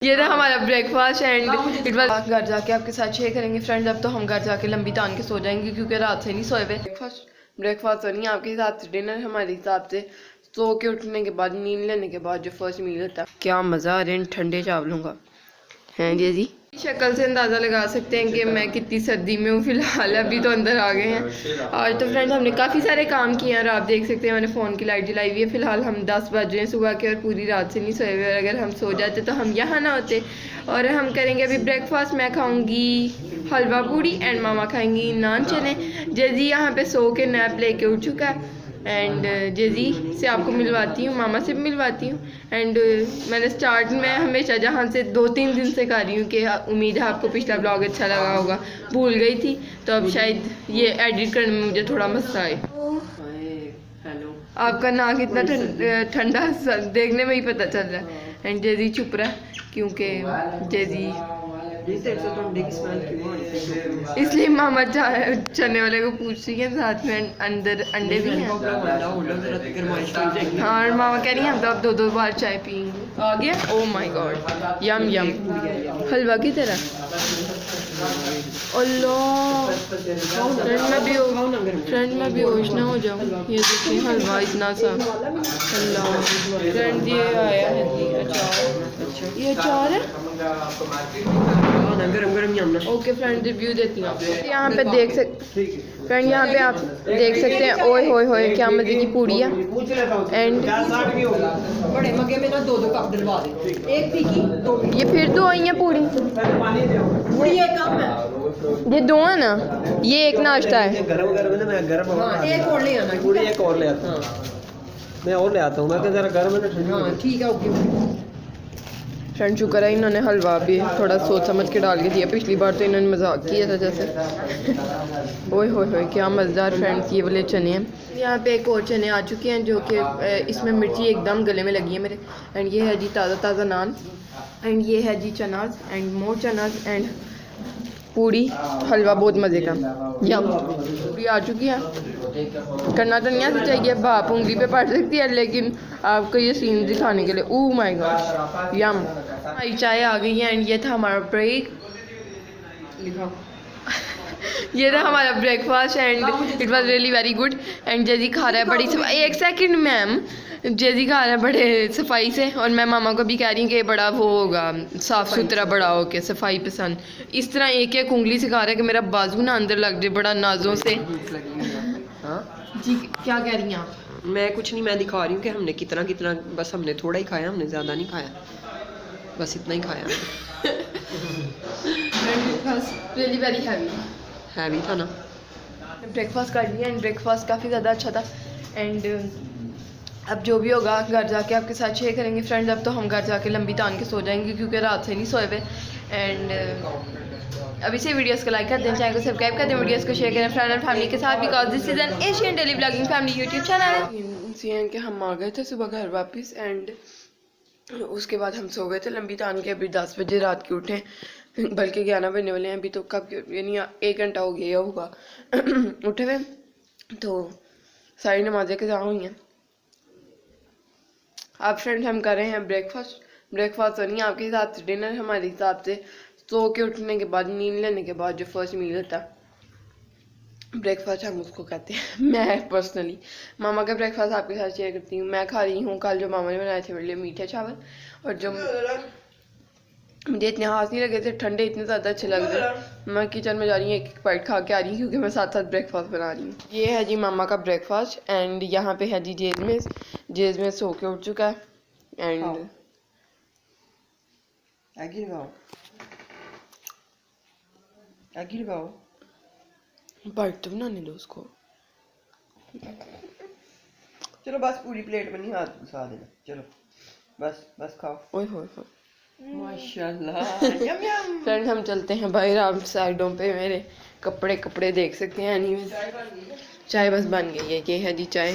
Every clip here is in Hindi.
ये था हमारा ब्रेकफास्ट एंड इट वाज। घर जाके आपके साथ शेयर करेंगे फ्रेंड्स। अब तो हम घर जाके लंबी तान के सो जाएंगे क्योंकि रात से नहीं सोए हुए। ब्रेकफास्ट तो नहीं आपके हिसाब से, डिनर हमारे हिसाब से। सो के उठने के बाद, नींद लेने के बाद जो फर्स्ट मील होता है, क्या मज़ा आ रहा है ठंडे चावलों का है जी। शक्ल से अंदाज़ा लगा सकते हैं कि मैं कितनी सर्दी में हूँ फिलहाल। अभी तो अंदर आ गए हैं। आज तो फ्रेंड्स हमने काफ़ी सारे काम किए हैं और आप देख सकते हैं मैंने फ़ोन की लाइट जलाई हुई है। फिलहाल हम 10 बज रहे हैं सुबह के और पूरी रात से नहीं सोए हुए। और अगर हम सो जाते तो हम यहाँ ना होते। और हम करेंगे अभी ब्रेकफास्ट। मैं खाऊँगी हलवा पूड़ी एंड मामा खाएंगी नान चने। जेजी यहाँ पे सो के नैप लेके उठ चुका है एंड जेजी से आपको मिलवाती हूँ, मामा से भी मिलवाती हूँ। एंड मैंने स्टार्ट में हमेशा जहाँ से 2-3 दिन से कर रही हूँ कि उम्मीद है आपको पिछला ब्लॉग अच्छा लगा होगा, भूल गई थी तो अब शायद ये एडिट करने में मुझे थोड़ा मजा आए। हेलो, आपका नाक इतना ठंडा देखने में ही पता चल रहा है। एंड जेजी चुप रहा है क्योंकि जेजी इसलिए मामा चने वाले को पूछ रही है। साथ में अंदर अंडे भी हैं। हाँ और मामा कह रही है हम तो अब 2-2 बार चाय पियेंगे। आ गया। ओ माय गॉड, यम यम हलवा की तरह। अल्लाह फ्रेंड मैं बेहोश ना हो जाऊँ। ये देखिए हलवा इतना सा। अल्लाह फ्रेंड ये आया है जी अचार। ये अचार है गरम। ओके फ्रेंड रिव्यू देती हूँ आपको। यहाँ पे देख सकते फ्रेंड, यहाँ पे आप देख सकते हैं। ओए होए होए क्या मजे की पूड़ी है। एंड बड़े मगे में ना 2-2 कप डलवा दे। एक फीकी 2 ये फिर 2 आई हैं पूड़ी। पूड़ी एक कम है, ये 2 है ना, ये एक नाश्ता है। गरम गरम है ना, मैं गरम एक और ले आना। पूड़ी एक और ले आता हूँ। मैं और ले आता हूँ। मैं जरा गर्म है ना ठंडी। हाँ ठीक है ओके फ्रेंड। शुक्र है इन्होंने हलवा भी थोड़ा सोच समझ के डाल के दिया। पिछली बार तो इन्होंने मजाक किया था जैसे। ओए होए होए क्या मज़ेदार फ्रेंड्स ये वाले चने हैं। यहाँ पे एक और चने आ चुके हैं जो कि इसमें मिर्ची एकदम गले में लगी है मेरे। एंड ये है जी ताज़ा नान एंड ये है जी चनाज एंड मोर चनाज एंड पूड़ी हलवा बहुत मज़े का। यम पूड़ी आ चुकी है। करना तो नहीं आना चाहिए, बाप उंगली पे पड़ सकती है, लेकिन आपको ये सीन दिखाने के लिए। ओह माय गॉड यम। हमारी चाय आ गई है एंड ये था हमारा ब्रेक। ये था हमारा breakfast and it was really very good. And JG खा रहा है बड़ी सफाई। एक सेकंड मैम, जेजी खा रहा है बड़े सफाई से और मैं मामा को भी कह रही हूँ कि बड़ा वो होगा साफ़ सुथरा बड़ा हो के सफाई पसंद। इस तरह एक एक उंगली से खा रहा है कि मेरा बाजू ना अंदर लग जाए बड़ा नाजों से। जी क्या कह रही हैं आप? मैं कुछ नहीं, मैं दिखा रही हूँ कि हमने कितना कितना, बस हमने थोड़ा ही खाया, हमने ज़्यादा नहीं खाया, बस इतना ही खाया। रियली वेरी हैवी था ना। ब्रेकफास्ट कर लिया एंड ब्रेकफास्ट काफ़ी ज़्यादा अच्छा था। एंड अब जो भी होगा घर जाके आपके साथ शेयर करेंगे फ्रेंड्स। अब तो हम घर जाके लंबी तान के सो जाएंगे क्योंकि रात से नहीं सोए हुए। एंड अभी से वीडियोस को लाइक कर दें, चैनल को सब्सक्राइब कर दें, वीडियोस को शेयर करें फ्रेंड और फैमिली के साथ because this is an Asian daily blogging family YouTube channel. कि हम आ गए थे सुबह घर वापस एंड उसके बाद हम सो गए थे लंबी तान के। अभी 10 बजे रात के उठे, बल्कि 11 बजने वाले हैं अभी तो। कब यानी 1 घंटा हो गया होगा उठे हुए। तो सारी नमाजें कज़ा हुई हैं। अब फ्रेंड्स हम कर रहे हैं ब्रेकफास्ट तो नहीं आपके हिसाब से, डिनर हमारे हिसाब से। सो के उठने के बाद, नींद लेने के बाद जो फर्स्ट मील होता है ब्रेकफास्ट हम उसको कहते हैं। मैं पर्सनली मामा का ब्रेकफास्ट आपके साथ शेयर करती हूँ। मैं खा रही हूँ कल जो मामा ने बनाए थे मेरे लिए मीठे चावल, और जो मुझे इतने हाथ नहीं लगे थे, ठंडे इतने ज़्यादा अच्छे लग रहे। मैं किचन में जा रही हूँ, एक एक बाइट खा के आ रही हूँ क्योंकि मैं साथ साथ ब्रेकफास्ट बना रही हूँ। ये है जी मामा का ब्रेकफास्ट एंड यहाँ पे है जी जेज में सो के उठ चुका है। एंड बाइट तो बनाने दो उसको। चलो बस पूरी प्लेट में नहीं हाथ घुसा देना। चलो बस बस खाओ। ओए होए माशाल्लाह यम यम। फ्रेंड हम चलते हैं बाहर। आप साइडों पे मेरे कपड़े देख सकते हैं। एनीवेज चाय बस बन गई है। ये है जी चाय,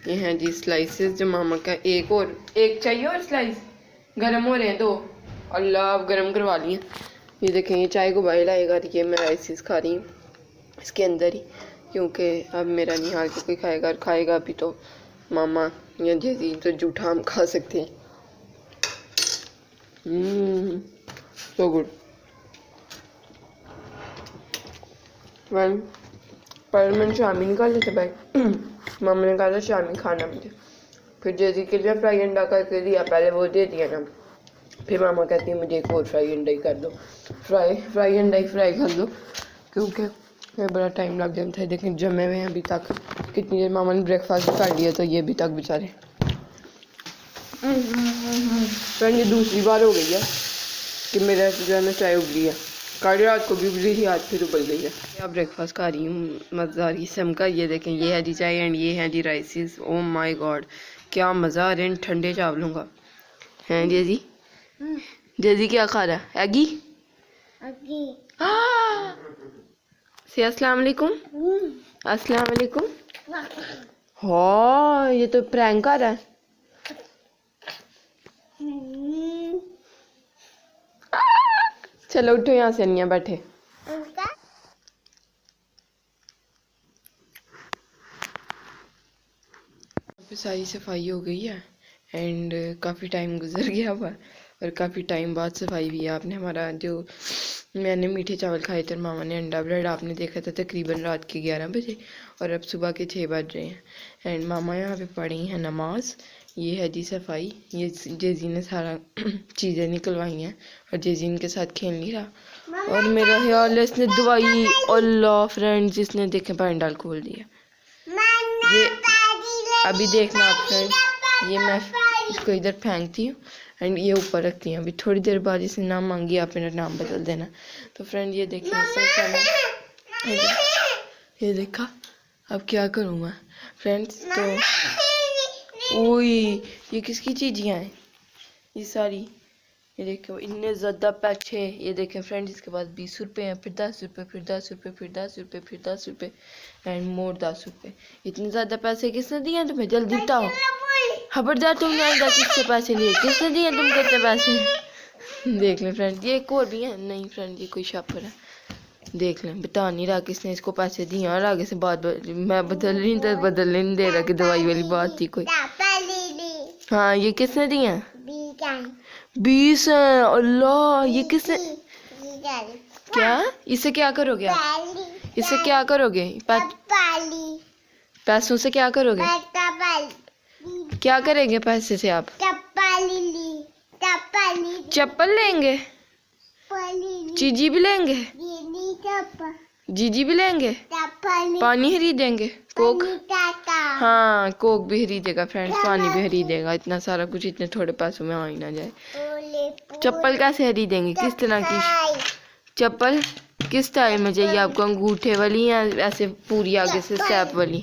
ये है जी स्लाइसेस जो मामा का। एक चाहिए और स्लाइस गर्म हो रहे हैं 2। अल्लाह आप गर्म करवा लिए। ये देखें ये चाय को बॉयल आएगा। ये मैं राइसिस खा रही हूँ इसके अंदर ही, क्योंकि अब मेरा नहीं हाल के कोई खाएगा, और खाएगा अभी तो मामा या जैसी तो जूठा हम खा सकते हैं। So good. वेल पर मैंने शामी निकाल लेते भाई। मम्मी ने कहा था शामी खाना मुझे, फिर जैसी के लिए फ्राई अंडा करके दिया, पहले वो दे दिया ना, फिर मामा कहती है मुझे एक और फ्राई अंडा ही कर दो, फ्राई अंडा ही फ्राई कर दो, क्योंकि ये बड़ा टाइम लग जाता है। लेकिन जमे हुए हैं अभी तक, कितनी देर मामा ने ब्रेकफास्ट कर लिया, तो ये अभी तक बेचारे। फ्रेंड ये दूसरी बार हो गई है कि मेरा जो है ना चाय उबली है, कल रात को भी उबली थी, आज फिर उबल गई है। अब ब्रेकफास्ट खा रही हूँ मज़ेदार किस्म का। ये देखें, ये है जी चाय एंड ये है जी राइसिस। ओ माय गॉड, क्या मज़ा आ रहा है इन ठंडे चावलों का। हैं जेजी, जेजी क्या खा रहा है? एगी से अस्सलाम वालेकुम। अस्सलाम वालेकुम। हाँ ये तो प्रैंक कर रहा है। चलो उठो, यहाँ से नहीं बैठे। सारी सफाई हो गई है एंड काफ़ी टाइम गुजर गया हुआ है और काफ़ी टाइम बाद सफाई हुई है। आपने हमारा जो मैंने मीठे चावल खाए थे, मामा ने अंडा ब्रेड आपने देखा था तकरीबन रात के 11 बजे और अब सुबह के 6 बज रहे हैं एंड मामा यहाँ पे पढ़ी हैं नमाज। ये है जी सफाई, ये जेजी ने सारा चीज़ें निकलवाई हैं और जेजी इनके साथ खेल नहीं रहा और मेरा ख्याल है इसने दवाई, अल्लाह फ्रेंड्स इसने देखें पैंडल खोल दिया। ये अभी देखना आप फ्रेंड्स, ये मैं इसको इधर फेंकती हूँ एंड ये ऊपर रखती हूँ। अभी थोड़ी देर बाद इसने नाम मांगी, आप मेरा नाम बदल देना। तो फ्रेंड ये देखिए, ये देखा, अब क्या करूँ मैं फ्रेंड्स। तो ओए ये किसकी चीज़ियाँ हैं ये सारी, ये देखो इतने ज़्यादा पैसे। ये देखें फ्रेंड्स, इसके पास 20 रुपये हैं, फिर 10 रुपये, फिर 10 रुपये, फिर 10 रुपये, फिर 10 रुपये एंड मोर 10 रुपये। इतने ज़्यादा पैसे किसने दिए हैं तुम्हें? जल्दी बताओ, खबरदार तुमने आएगा किससे पैसे लिए, किसने दिए तुम कितने पैसे? देख लें फ्रेंड, ये एक और भी है। नहीं फ्रेंड ये कोई शॉपर है, देख लें, बता नहीं रहा किसने इसको पैसे दिए और आगे से बात मैं बदलने नहीं दे रहा कि दवाई वाली बात थी कोई। हाँ ये किसने दिए हैं? 20 हैं। अल्लाह ये किसने, क्या इससे क्या करोगे आप? इससे क्या करोगे? पैसों से क्या करोगे? क्या करेंगे पैसे से आप? चप्पल लेंगे, चीजी भी लेंगे, जीजी भी लेंगे, पानी खरीदेंगे, कोक, हाँ कोक भी खरीदेगा फ्रेंड्स, पानी भी खरीदेगा। इतना सारा कुछ इतने थोड़े पैसों में आ ही ना जाए। चप्पल कैसे खरीदेंगे? किस तरह की चप्पल, किस स्टाइल में चाहिए आपको? अंगूठे वाली या ऐसे पूरी आगे से स्टेप वाली?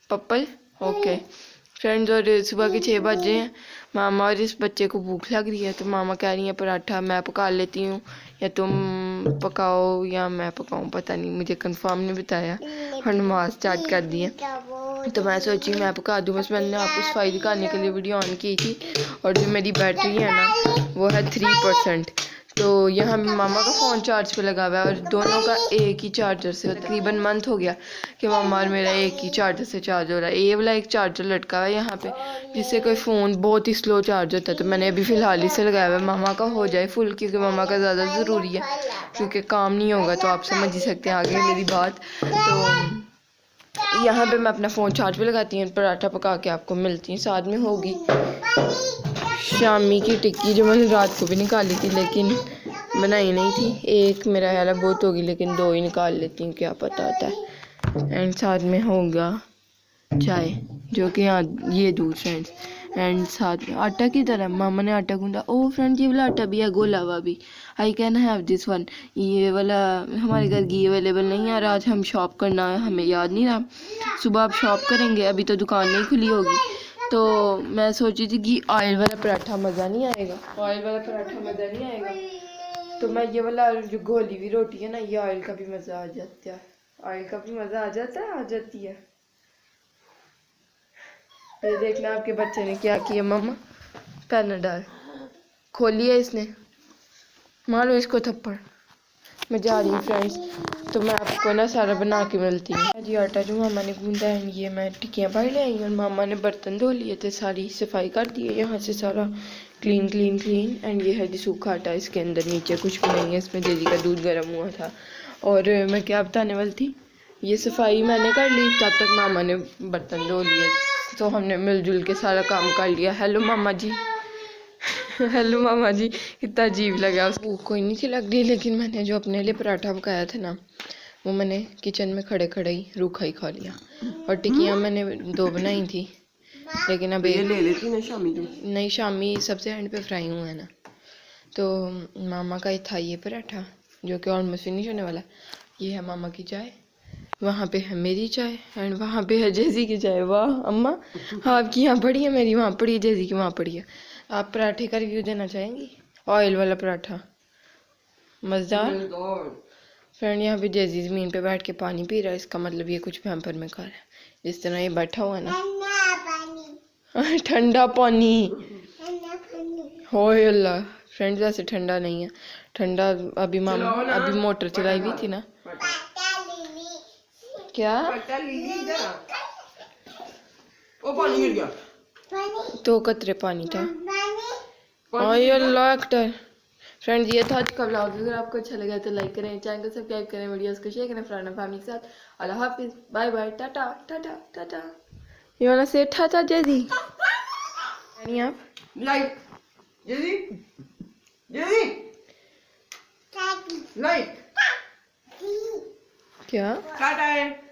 Purple okay friends. और सुबह के 6 बजे हैं, मामा और इस बच्चे को भूख लग रही है तो मामा कह रही है पराठा मैं पका लेती हूँ या तुम पकाओ या मैं पकाऊँ, पता नहीं, मुझे कंफर्म नहीं बताया और नमाज स्टार्ट कर दी है तो मैं सोची मैं पका दूँ। बस मैंने आपको सफाई दिखाने के लिए वीडियो ऑन की थी और जो मेरी बैटरी है ना वो है 3%। तो यहाँ मामा का फ़ोन चार्ज पे लगा हुआ है और दोनों का एक ही चार्जर से, तकरीबन मंथ हो गया कि मामा और मेरा एक ही चार्जर से चार्ज हो रहा है। ये वाला एक चार्जर लटका हुआ है यहाँ पे, जिससे कोई फ़ोन बहुत ही स्लो चार्ज होता है, तो मैंने अभी फ़िलहाल इसे लगाया हुआ है। मामा का हो जाए फुल, क्योंकि मामा का ज़्यादा ज़रूरी है, क्योंकि काम नहीं होगा तो आप समझ ही सकते हैं आगे मेरी बात। तो यहाँ पे मैं अपना फ़ोन चार्ज पे लगाती हूँ, पराठा पका के आपको मिलती हूँ। साथ में होगी शामी की टिक्की जो मैंने रात को भी निकाली थी लेकिन बनाई नहीं थी। एक मेरा ख्याल है बहुत होगी, लेकिन 2 ही निकाल लेती हूँ, क्या पता होता है। एंड साथ में होगा चाय, जो कि यहाँ ये दूध फ्रेंड्स। एंड साथ में आटा की तरह मामा ने आटा गूंदा। ओ फ्रेंड ये वाला आटा भी है, गोला हुआ भी, I can have this one. ये वाला हमारे घर घी अवेलेबल नहीं है और आज हम शॉप करना है, हमें याद नहीं रहा। सुबह आप शॉप करेंगे, अभी तो दुकान नहीं खुली होगी, तो मैं सोची थी कि ऑयल वाला पराठा मज़ा नहीं आएगा, ऑयल वाला पराठा मज़ा नहीं आएगा, तो मैं ये वाला जो घोली हुई रोटी है ना, ये ऑयल का भी मज़ा आ जाता है, ऑयल का भी मज़ा आ जाता है, आ जाती है। ये देखना आपके बच्चे ने क्या किया, मम्मा पेन डाल खोली है इसने, मारो इसको थप्पड़। मैं जा रही हूँ फ्रेंड्स, तो मैं आपको ना सारा बना के मिलती हूँ। जी आटा जो मामा ने गूंदा है, ये मैं टिक्कियाँ भर ले आई और मामा ने बर्तन धो लिए थे, सारी सफाई कर दी है यहाँ से सारा, क्लीन क्लीन क्लीन। एंड ये है जी सूखा आटा, इसके अंदर नीचे कुछ भी नहीं है, इसमें जेजी का दूध गर्म हुआ था। और मैं क्या बताने वाली थी, ये सफाई मैंने कर ली, तब तक मामा ने बर्तन धो लिए, तो हमने मिलजुल के सारा काम कर लिया। हेलो मामा जी। हेलो मामा जी। कितना अजीब लगा, उसको कोई नहीं थी लग रही, लेकिन मैंने जो अपने लिए पराठा पकाया था ना, वो मैंने किचन में खड़े खड़े ही रूखा ही खा लिया। और टिक्कियाँ मैंने 2 बनाई थी, लेकिन अब ये ले लेती ना शामी तू। नहीं, शामी सबसे एंड पे फ्राई हुआ है ना। तो मामा का ही था ये पराठा, जो कि ऑलमोस्ट फिनिश होने वाला। ये है मामा की चाय, वहाँ पे है मेरी चाय, एंड वहाँ पे है जेजी की चाय। वाह अम्मा, आपकी यहाँ पड़ी है, मेरी वहाँ पड़ी है, जेजी की वहाँ पड़ी है। आप पराठे का रिव्यू देना चाहेंगी? ऑयल वाला पराठा मज़ेदार। फ्रेंड यहाँ पे जेजी ज़मीन पे बैठ के पानी पी रहा है, इसका मतलब ये कुछ पैम्पर में खा रहा है। जिस तरह ये बैठा हुआ है ना, ठंडा पानी हो अल्लाह। फ्रेंड्स वैसे ठंडा नहीं है, ठंडा अभी मामा अभी मोटर चलाई हुई थी ना। क्या? ओ पानी गिर गया। 2 कतरे पानी था। ओए अल्लाह एक्टर। फ्रेंड्स ये था आज का व्लॉग। अगर आपको अच्छा लगा तो लाइक करें, चैनल को सब्सक्राइब करें, वीडियोस को शेयर करें फ्रेंड और फैमिली के साथ। अल्लाह हाफिज, bye bye, tata tata tata. You want to say tata जेजी? यानी आप लाइक जल्दी जल्दी लाइक क्या? टाटा है।